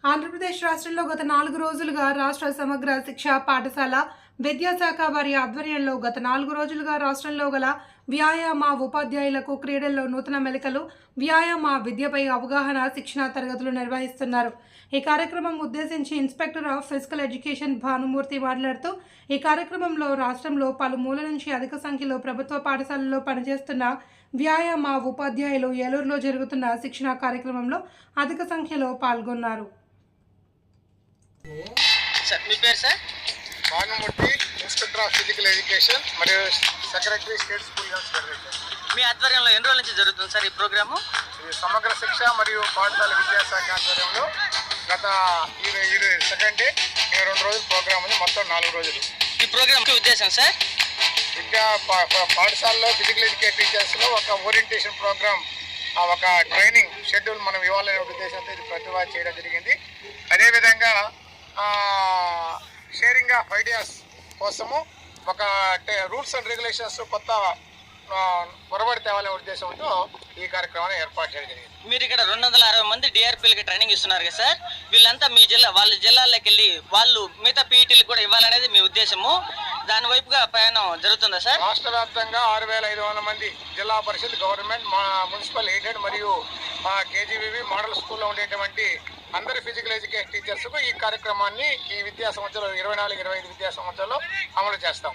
ఆంధ్రప్రదేశ్ రాష్ట్రంలో గత 4 రోజులుగా రాష్ట్ర సమగ్ర శిక్ష పాఠశాల విద్యాశాఖ వారి ఆధ్వర్యంలో గత 4 రోజులుగా రాష్ట్రంలో గల వ్యాయామ ఉపాధ్యాయులకు క్రీడల్లో నూతన మెళకువలు, వ్యాయామ విద్యపై అవగాహన శిక్షణా తరగతులు నిర్వహిస్తున్నారు. ఈ కార్యక్రమం ఉద్దేశించి inspector of physical education Bhanumurthy మాట్లాడుతూ, ఈ కార్యక్రమంలో రాష్ట్రంలో పలుమూల నుంచి అధిక సంఖ్యలో ప్రభుత్వ పాఠశాలల్లో పనిచేస్తున్న వ్యాయామ ఉపాధ్యాయులు ఏలూరులో జరుగుతున్న శిక్షణా కార్యక్రమంలో అధిక సంఖ్యలో పాల్గొన్నారు. సార్ మీ పేరు sir? Bhanumurthy, inspector of physical education మరియు secretary state school health federation. మీ ఆధ్వర్యంలో ఎన్ని రోజుల నుంచి జరుగుతుంది సార్ ఈ ప్రోగ్రాము? ఇది సమగ్ర శిక్ష మరియు పాఠశాల విద్యాశాఖ ఆధ్వర్యంలో గత ఇది సెకండ్ డే 2 రోజుల ప్రోగ్రామ్ ఉంది. మొత్తం 4 రోజులు. ఈ ప్రోగ్రామ్ ఉద్దేశం సార్ పాఠశాలలో ఫిజికల్ ఎడ్యుకేషన్ టీచర్స్లో ఒక ఓరియంటేషన్ ప్రోగ్రామ్, ఒక ట్రైనింగ్ షెడ్యూల్ మనం ఇవ్వాలనే ఉద్దేశంతో ఇది ప్రతిభ చేయడం జరిగింది. అదేవిధంగా షేరింగ్ ఆఫ్ ఐడియాస్ కోసము ఒక రూల్స్ అండ్ రెగ్యులేషన్స్ కొత్త పొరబడి తేవాలనే ఉద్దేశంతో ఈ కార్యక్రమాన్ని ఏర్పాటు చేయడం జరిగింది. మీరు ఇక్కడ 260 మంది డిఆర్పీలకి ట్రైనింగ్ ఇస్తున్నారు కదా సార్, వీళ్ళంతా మీ వాళ్ళ జిల్లాల్లోకి వెళ్ళి వాళ్ళు మిగతా పీఈటీలకు కూడా ఇవ్వాలనేది మీ ఉద్దేశము. దాని వైపుగా ప్రయాణం జరుగుతుందా సార్? రాష్ట్ర వ్యాప్తంగా 6500 మంది జిల్లా పరిషత్, గవర్నమెంట్, మున్సిపల్ ఎయిడెడ్ మరియు కేజీబీవీ మోడల్ స్కూల్లో ఉండేటువంటి అందరి ఫిజికల్ ఎడ్యుకేషన్ టీచర్స్కు ఈ కార్యక్రమాన్ని ఈ విద్యా సంవత్సరం 24-25 విద్యా సంవత్సరంలో అమలు చేస్తాం.